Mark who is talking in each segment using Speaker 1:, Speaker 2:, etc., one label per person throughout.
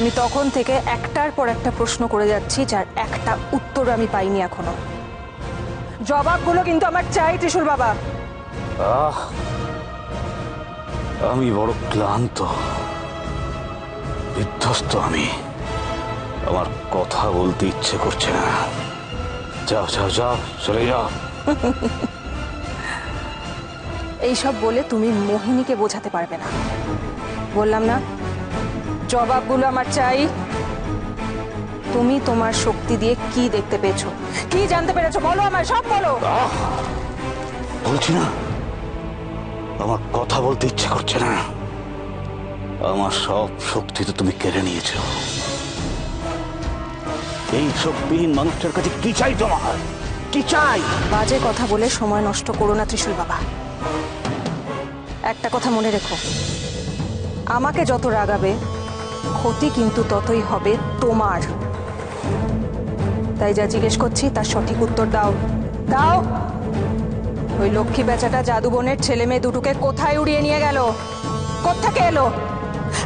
Speaker 1: আমি তখন থেকে একটার পর একটা প্রশ্ন করে যাচ্ছি, যার একটা উত্তর আমি পাইনি এখনো। জবাবগুলো কিন্তু আমার চাই ত্রিশূল বাবা।
Speaker 2: আমি বড় ক্লান্ত, বিধ্বস্ত। আমার কথা বলতে ইচ্ছে করছে না। যাও যাও যাও, চলে যাও।
Speaker 1: এইসব বলে তুমি মোহিনীকে বোঝাতে পারবে না। বললাম না, জবাবগুলো আমার চাই। তুমি তোমার শক্তি দিয়ে কি দেখতে পেয়েছো, কি জানতে পেরেছো, বলো আমায়, সব বলো।
Speaker 2: বলছি না, আমার কথা বলতে ইচ্ছে করছে না। আমার সব শক্তি তো তুমি কেড়ে নিয়েছো। এই শক্তিহীন মানুষটার কাছে কি চাই তোমার? কি চাই?
Speaker 1: বাজে কথা বলে সময় নষ্ট করো না ত্রিশূল বাবা। একটা কথা মনে রেখো, আমাকে যত রাগাবে ক্ষতি কিন্তু ততই হবে তোমার। তাই যা জিজ্ঞেস করছি তার সঠিক উত্তর দাও। দাও। ওই লক্ষ্মী বেচাটা জাদু বনের ছেলে মেয়ে দুটোকে কোথায় উড়িয়ে নিয়ে গেল? কোত্থেকে এলো?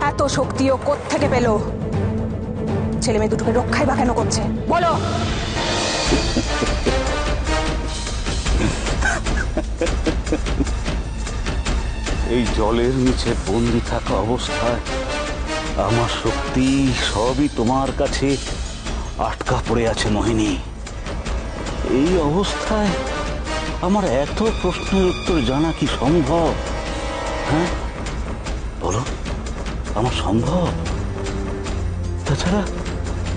Speaker 1: এত শক্তিও কোত্থেকে পেল? ছেলে মেয়ে দুটোকে রক্ষাই বা কেন করছে, বলো।
Speaker 2: এই জলের নিচে বন্দি থাকা অবস্থায় আমার শক্তি সবই তোমার কাছে আটকা পড়ে আছে মোহিনী। এই অবস্থায় আমার এত প্রশ্নের উত্তর জানা কি সম্ভব? হ্যাঁ বলো, আমার সম্ভব? তাছাড়া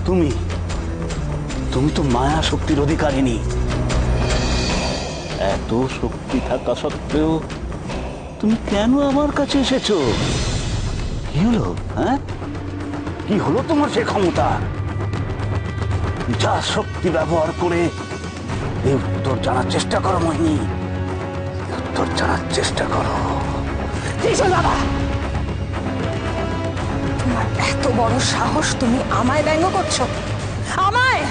Speaker 2: তুমি তুমি তো মায়া শক্তির অধিকারিণী। এত শক্তি থাকা সত্ত্বেও তুমি কেন আমার কাছে এসেছো? কি হলো? হ্যাঁ, কি হলো তোমার সে ক্ষমতা? যা শক্তি ব্যবহার করে এই উত্তর জানার চেষ্টা করো মোহিনী, উত্তর জানার চেষ্টা করো।
Speaker 1: ত্রিশূল বাবা, তোমার এত বড় সাহস, তুমি আমায় ব্যঙ্গ করছো? আমায়?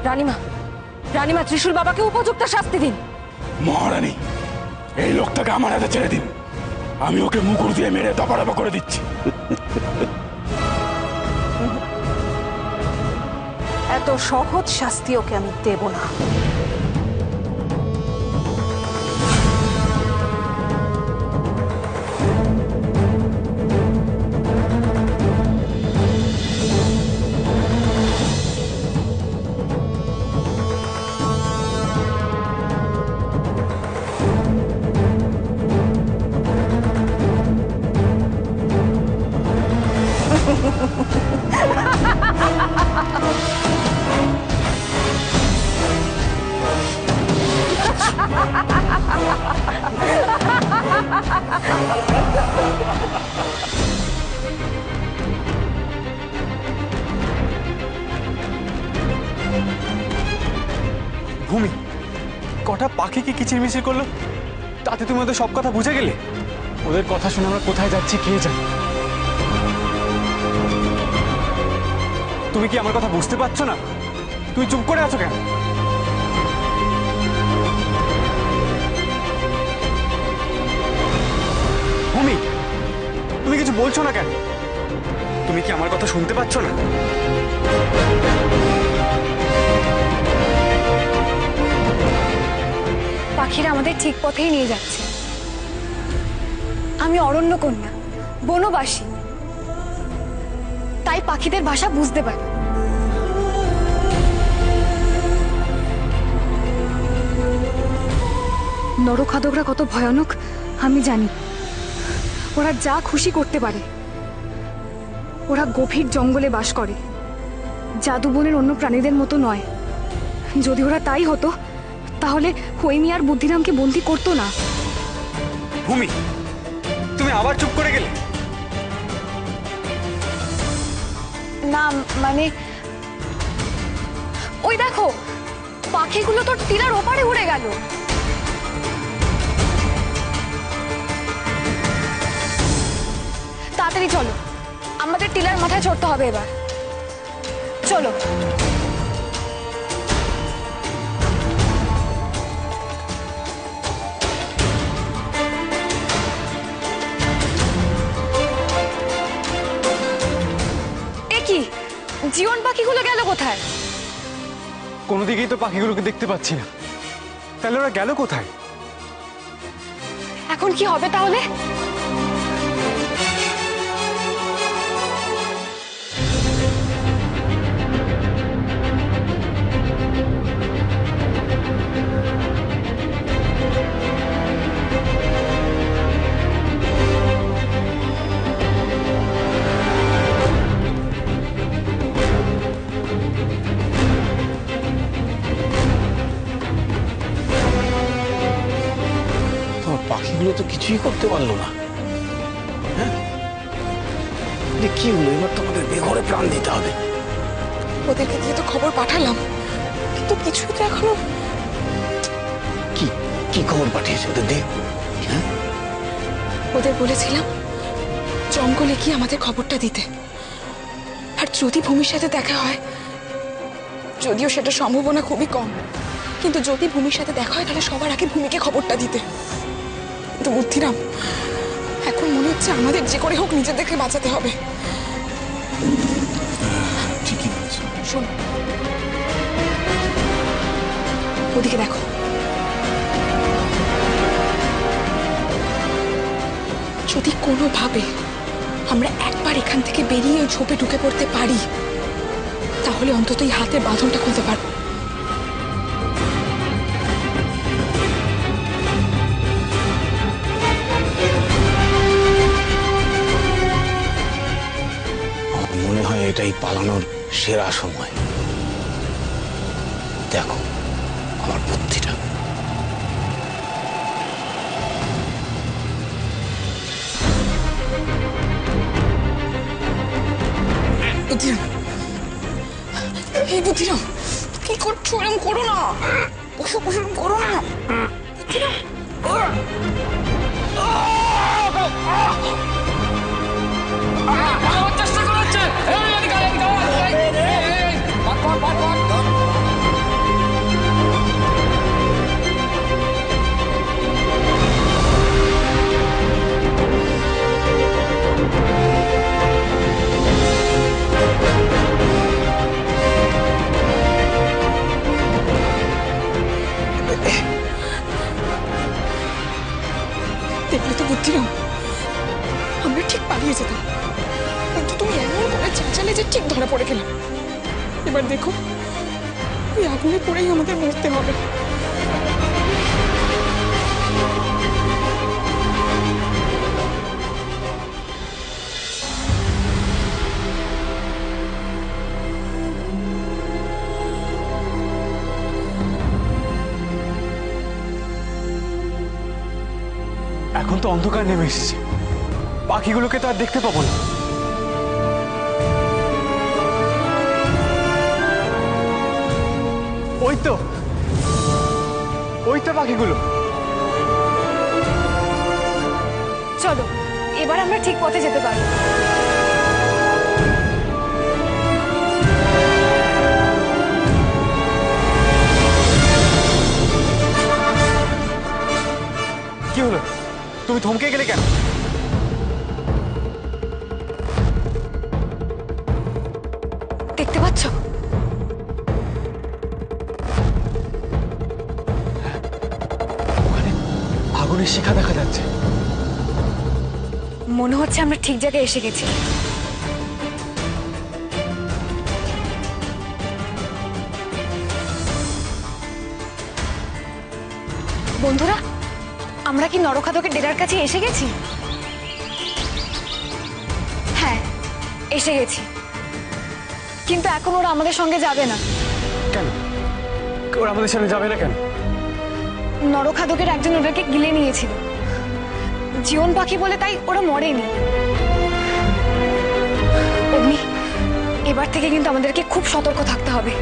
Speaker 1: রানীমা, রানীমা, ত্রিশূল বাবাকে উপযুক্ত শাস্তি দিন।
Speaker 3: মহারানী, এই লোকটাকে আমার হাতে ছেড়ে দিন। আমি ওকে মুকুর দিয়ে মেরে দপাড়াপা করে দিচ্ছি।
Speaker 1: এত সহজ শাস্তি ওকে আমি দেব না।
Speaker 4: ভূমি কটা পাখিকে কিচিরমিচির করলো, তাতে তুমি ওদের সব কথা বুঝে গেলে? ওদের কথা শুনে আমরা কোথায় যাচ্ছি কে জানে। তুমি কি আমার কথা বুঝতে পারছো না? তুমি চুপ করে আছো কেন? ভূমি, তুমি কিছু বলছো না কেন? তুমি কি আমার কথা শুনতে পাচ্ছ না?
Speaker 5: পাখিরা আমাদের ঠিক পথেই নিয়ে যাচ্ছে। আমি অরণ্যকন্যা, বনবাসী, তাই পাখিদের ভাষা বুঝতে পারি। নরখাদকরা কত ভয়ানক আমি জানি। ওরা যা খুশি করতে পারে। ওরা গভীর জঙ্গলে বাস করে, জাদুবনের অন্য প্রাণীদের মতো নয়। যদি ওরা তাই হতো তাহলে হৈমি আর বুদ্ধিরামকে বন্দি করতো না।
Speaker 4: ভূমি, তুমি আবার চুপ করে গেলে।
Speaker 5: না মানে, ওই দেখো পাখিগুলো তো টিলার ওপারে উড়ে গেল। তাড়াতাড়ি চলো, আমাদের টিলার মাথায় চড়তে হবে এবার। চলো।
Speaker 4: কোনো দিকেই তো পাখিগুলোকে দেখতে পাচ্ছি না। তাহলে ওরা গেল কোথায়?
Speaker 5: এখন কি হবে তাহলে?
Speaker 6: তোমার পাখিগুলো তো কিছুই করতে পারলো না। হ্যাঁ, কি হলো? এবার তোমাদের বেঘরে প্রাণ দিতে হবে।
Speaker 7: ওদেরকে দিয়ে তো খবর পাঠালাম, কিন্তু কিছুই তো এখনো।
Speaker 6: কি কি খবর পাঠিয়েছে ওদের দিয়ে? হ্যাঁ,
Speaker 7: ওদের বলেছিলাম জঙ্গলে গিয়ে আমাদের খবরটা দিতে, আর যদি ভূমির সাথে দেখা হয়, যদিও সেটা সম্ভাবনা খুবই কম, কিন্তু যদি ভূমির সাথে দেখা হয় তাহলে সবার আগে ভূমিকে খবরটা দিতে। কিন্তু বুদ্ধিরাম, এখন মনে হচ্ছে আমাদের যে করে হোক নিজেদেরকে বাঁচাতে হবে।
Speaker 6: ঠিকই বলছো।
Speaker 7: শোনো, ওদিকে দেখো। যদি কোনোভাবে আমরা একবার এখান থেকে বেরিয়ে ওই ঝোপে ঢুকে পড়তে পারি, তাহলে অন্তত এই হাতের বাঁধনটা খুলতে পারবো।
Speaker 6: আমার মনে হয় এটাই পালানোর সেরা সময়। দেখো আমার বুদ্ধিটা।
Speaker 7: বুদ্ধিরাম, এই বুদ্ধিরাম, কি করছো? এরকম করো না, ওরকম করো না বুদ্ধিরাম। দেখলে তো বুদ্ধিরাম, আমরা ঠিক পালিয়ে যেতাম, কিন্তু তুমি এমন করে চেঁচালে যে ঠিক ধরা পড়ে গেলাম। এবার দেখো, ওই আগুনে পড়েই আমাদের মরতে হবে।
Speaker 4: এখন তো অন্ধকার নেমে এসেছে, পাখিগুলোকে তো আর দেখতে পাবো না। ওই তো, ওই তো পাখিগুলো।
Speaker 5: চলো, এবার আমরা ঠিক পথে যেতে পারবো।
Speaker 4: কি হলো? তুমি থমকে গেলে কেন?
Speaker 5: দেখতে পাচ্ছ?
Speaker 4: ওখানে আগুনের শিখা দেখা যাচ্ছে।
Speaker 5: মনে হচ্ছে আমরা ঠিক জায়গায় এসে গেছি। বন্ধুরা, আমরা কি নরখাদকের ডেরার কাছে এসে গেছি? হ্যাঁ, এসে গেছি, কিন্তু এখন ওরা আমাদের সঙ্গে যাবে না।
Speaker 4: কেন? ওরা আমাদের সামনে যাবে না কেন?
Speaker 5: নরখাদকের একজন ওদেরকে গিলে নিয়েছিল, জীবন পাখি বলে, তাই ওরা মরেনি। অগ্নি, এবার থেকে কিন্তু আমাদেরকে খুব সতর্ক থাকতে হবে।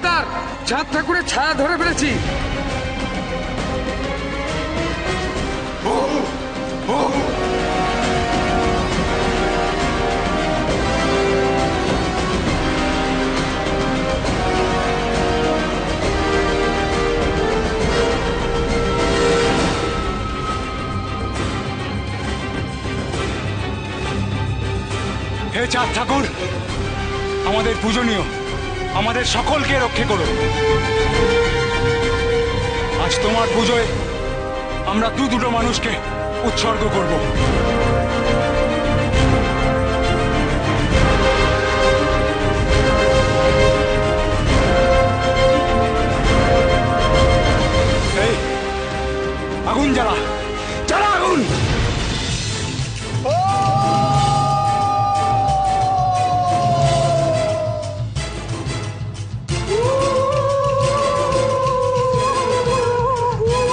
Speaker 8: সর্দার, চাঁদ ঠাকুরের ছায়া ধরে ফেলেছি।
Speaker 4: হে চাঁদ ঠাকুর, আমাদের পূজনীয়, আমাদের সকলকে রক্ষা করো। আজ তোমার পুজোয় আমরা দুটো মানুষকে উৎসর্গ করব। এই আগুন জ্বালা, জ্বালা আগুন।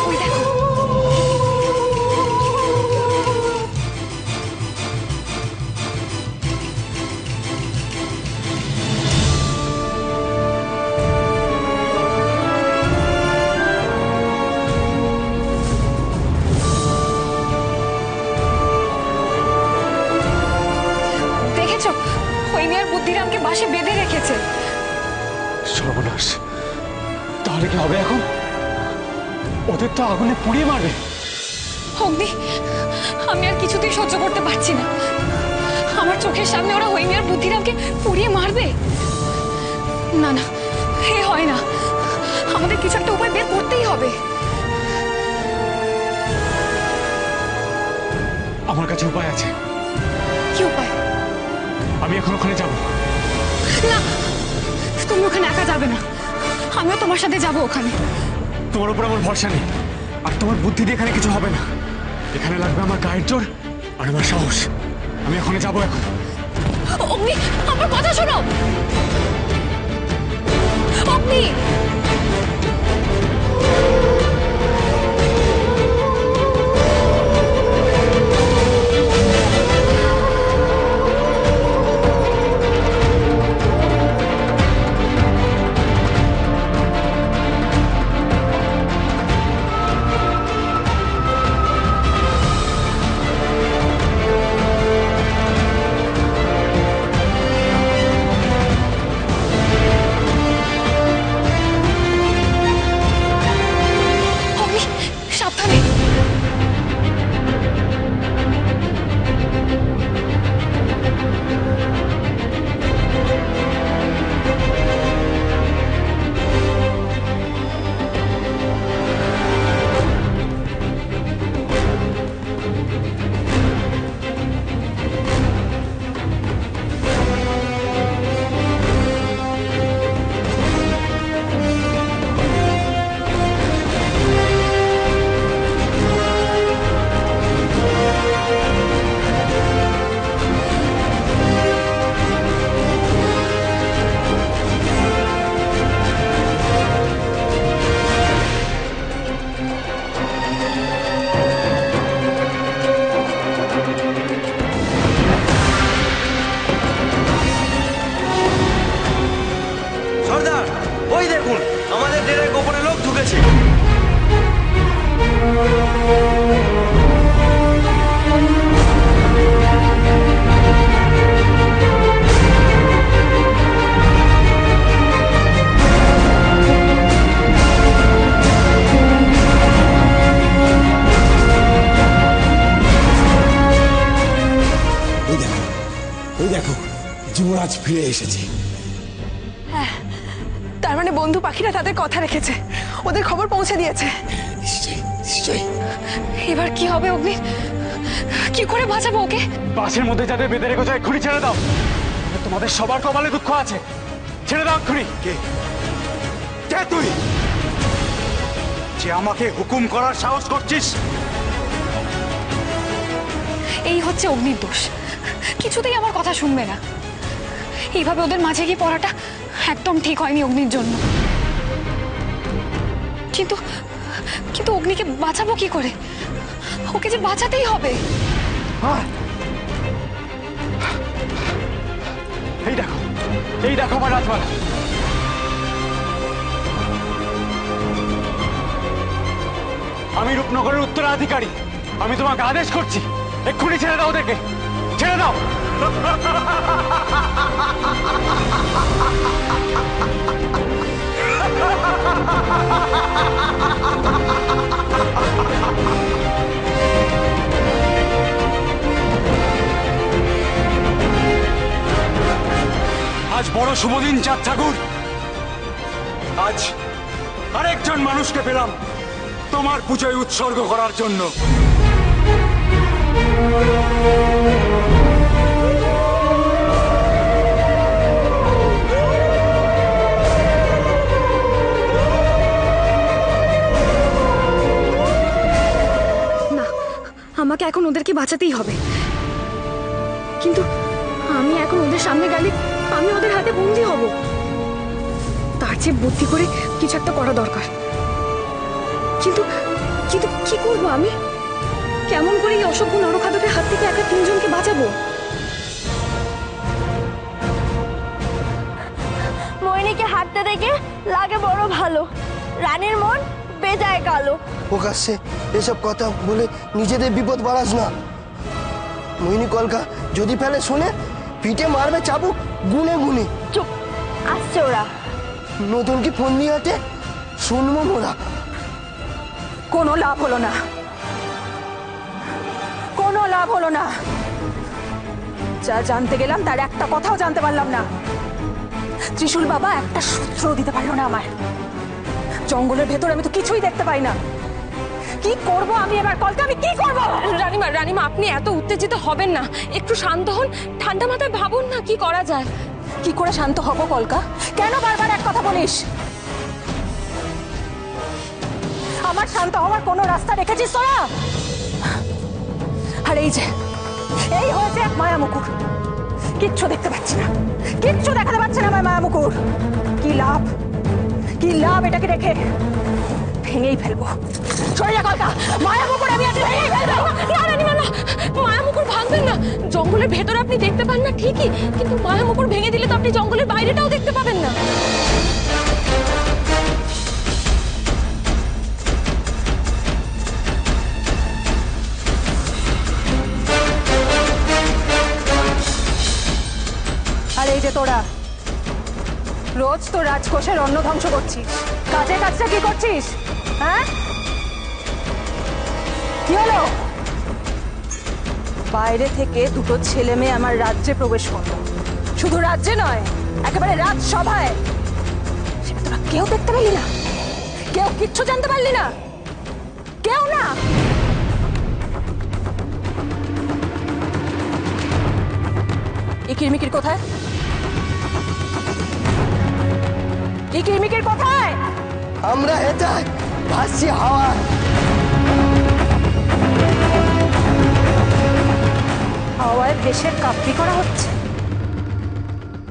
Speaker 5: ওই দেখো, দেখেছো ওই মেয়ের বুদ্ধিরামকে বাসে বেঁধে রেখেছে।
Speaker 4: সর্বনাশ, তাহলে কি হবে এখন? ওদের তো আগুনে পুড়িয়ে মারবে।
Speaker 5: অগ্নি, আমি আর কিছুতেই সহ্য করতে পারছি না। আমার চোখের সামনে ওরা ওই মেয়ের বুদ্ধিরামকে পুড়িয়ে মারবে। না না, এ হয় না। আমাদের কিছু একটা উপায় বের করতেই হবে।
Speaker 4: আমার কাছে উপায় আছে।
Speaker 5: কি উপায়?
Speaker 4: আমি এখন ওখানে যাব।
Speaker 5: না, তুমি ওখানে একা যাবে না, আমিও তোমার সাথে যাব ওখানে।
Speaker 4: তোমার উপর আমার ভরসা নেই, আর তোমার বুদ্ধি দিয়ে এখানে কিছু হবে না। এখানে লাগবে আমার গায়ের জোর আর আমার সাহস। আমি ওখানে যাবো এখন।
Speaker 5: অগ্নি, আমার কথা শোনো। অগ্নি, অগ্নি, সাবধানে।
Speaker 9: সর্দার, ওই দেখুন আমাদের ডেরায় গোপনে লোক ঢুকেছে।
Speaker 8: ওই দেখো, যুবরাজ ফিরে এসেছে।
Speaker 7: তার মানে বন্ধু পাখিরা তাদের কথা রেখেছে, ওদের খবর পৌঁছে দিয়েছে।
Speaker 8: নিশ্চয়ই নিশ্চয়ই।
Speaker 5: এবার কি হবে অগ্নি? কি করে বাঁচাবো ওকে?
Speaker 4: বাসের মধ্যে যাদের বেঁধে রেখেছো এক্ষুনি ছেড়ে দাও। তোমাদের সবার কপালে দুঃখ আছে, ছেড়ে দাও এক্ষুনি। কে কে তুই, যে আমাকে হুকুম করার সাহস করছিস?
Speaker 5: এই হচ্ছে অগ্নির দোষ, কিছুতেই আমার কথা শুনবে না। এইভাবে ওদের মাঝে গিয়ে পড়াটা একদম ঠিক হয়নি অগ্নির জন্য। কিন্তু কিন্তু অগ্নিকে বাঁচাবো কি করে? ওকে যে বাঁচাতেই হবে।
Speaker 4: এই দেখো আমার রাজমালা। আমি রূপনগরের উত্তরাধিকারী। আমি তোমাকে আদেশ করছি, এক্ষুনি ছেড়ে দাও ওদেরকে, ছেড়ে দাও। আজ বড় শুভদিন চাঁদ ঠাকুর। আজ আরেকজন মানুষকে পেলাম তোমার পুজোয় উৎসর্গ করার জন্য।
Speaker 5: না, আমাকে এখন ওদেরকে বাঁচাতেই হবে। কিন্তু আমি এখন ওদের সামনে গেলে আমি ওদের হাতে বন্দি হব। তার চেয়ে বুদ্ধি করে কিছু একটা করা দরকার। কিন্তু কিন্তু কি করব আমি? কেমন করে এই অসভ্য নরখাদকের হাত থেকে একা তিনজনকে বাঁচাবো?
Speaker 10: মোহিনীকে হাঁটতে দেখে লাগে বড় ভালো, রানীর মন বেজায় কালো।
Speaker 11: প্রকাশ্যে এসব কথা বলে নিজেদের বিপদ বাড়াস না। মোহিনী কলকা যদি ফেলে শুনে পিঠে মারবে চাবুক গুনে গুনে।
Speaker 10: চুপ, আসছে ওরা।
Speaker 11: নতুন কি ফোন নিয়ে হাতে শুনবো মোরা।
Speaker 1: কোনো লাভ হলো না, কোনো লাভ হলো না। যা জানতে গেলাম তার একটা কথাও জানতে পারলাম না। ত্রিশূল বাবা একটা সূত্রও দিতে পারলো না আমায়। জঙ্গলের ভেতর আমি তো কিছুই দেখতে পাই না। কি করব আমি এবার কলকা? আমি কি করব?
Speaker 7: রানীমা রানীমা আপনি এত উত্তেজিত হবেন না, একটু শান্ত হন, ঠান্ডা মাথায় ভাবুন না কি করা যায়।
Speaker 1: কি করে শান্ত হব কলকা? কেন বারবার এক কথা বলিস? আমার শান্ত হওয়ার কোনো রাস্তা রেখেছিস তোরা? আর এই যে এই হয়েছে এক মায়া মুকুর, কিচ্ছু দেখতে পাচ্ছি না, কিচ্ছু দেখাতে পাচ্ছে না আমার মায়া মুকুর। কি লাভ, কি লাভ এটাকে রেখে? ভেঙেই ফেলবো। সরে যা কলকা, মায়া মুকুর আমি আজ ভেঙেই ফেলবো।
Speaker 7: না রানীমা না, মায়া মুকুর ভাঙবেন না। জঙ্গলের ভেতরে আপনি দেখতে পান না ঠিকই, কিন্তু মায়া মুকুর ভেঙে দিলে তো আপনি জঙ্গলের বাইরেটাও দেখতে পাবেন না।
Speaker 1: আর এই যে তোরা রোজ তো রাজকোষের অন্ন ধ্বংস করছিস, কাজের কাজটা কি করছিস? হ্যাঁ, কি হলো? বাইরে থেকে দুটো ছেলে মেয়ে আমার রাজ্যে প্রবেশ করলো, শুধু রাজ্যে নয় একেবারে রাজসভায়। সেটা তোরা কেউ দেখতে পেলি না? কেউ কিচ্ছু জানতে পারলি না? কেউ না? ইকিরমিকির কোথায়? ইকিরমিকির কোথায়?
Speaker 11: আমরা হেঁটায় ভাসছি হাওয়ায়।
Speaker 1: হাওয়ায় দেশের কাপ্তি করা হচ্ছে,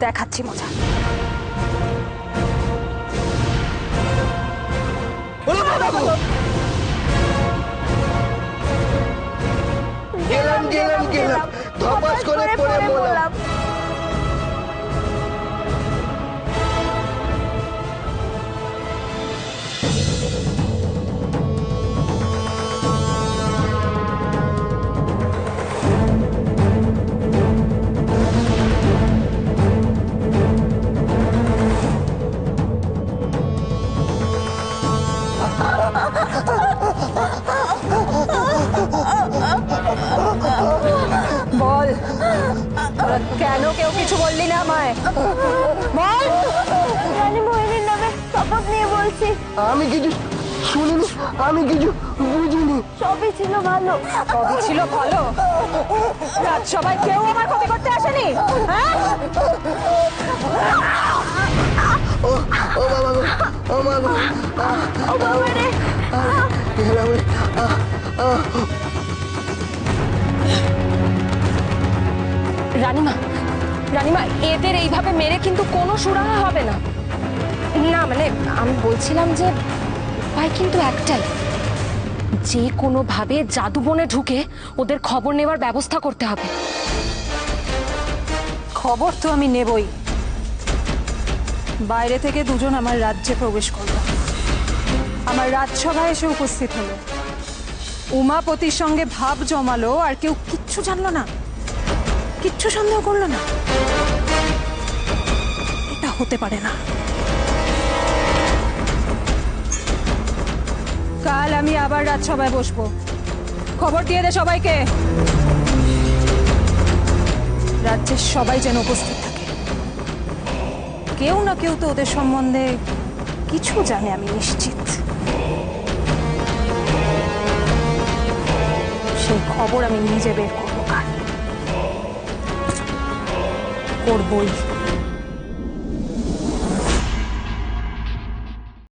Speaker 1: দেখাচ্ছি মজা।
Speaker 11: গেলাম গেলাম গেলাম, ধপাস করে পড়ে মরলাম।
Speaker 1: বল, তোরা কেন কেউ কিছু বললি না আমায়? বল।
Speaker 10: রানী মোহিনীর নামে শপথ নিয়ে বলছি,
Speaker 11: আমি কিছু শুনিনি, আমি কিছু বুঝিনি।
Speaker 10: সবই ছিল ভালো।
Speaker 1: সবই ছিল ভালো? রাজসভায় কেউ আমার ক্ষতি করতে আসেনি? হ্যাঁ?
Speaker 11: ও ও বাবা গো, ও মা গো,
Speaker 10: ও বাবা রে,
Speaker 11: গেলাম রে।
Speaker 7: রানীমা রানীমা এদের এইভাবে মেরে কিন্তু কোনো সুরাহা হবে না। না মানে আমি বলছিলাম যে উপায় কিন্তু একটাই, যে কোনো ভাবে জাদুবনে ঢুকে ওদের খবর নেওয়ার ব্যবস্থা করতে হবে।
Speaker 1: খবর তো আমি নেবই। বাইরে থেকে দুজন আমার রাজ্যে প্রবেশ করলো, আমার রাজসভায় এসে উপস্থিত হলো। উমাপতির সঙ্গে ভাব জমালো আর কেউ কিচ্ছু জানলো না, কিচ্ছু সন্দেহ করলো না? এটা হতে পারে না। কাল আমি আবার রাজসভায় বসবো, খবর দিয়ে দে সবাইকে। রাজ্যের সবাই যেন উপস্থিত থাকে। কেউ না কেউ তো ওদের সম্বন্ধে কিছু জানে, আমি নিশ্চিত। সেই খবর আমি নিজে বের করবো, কাল করবই।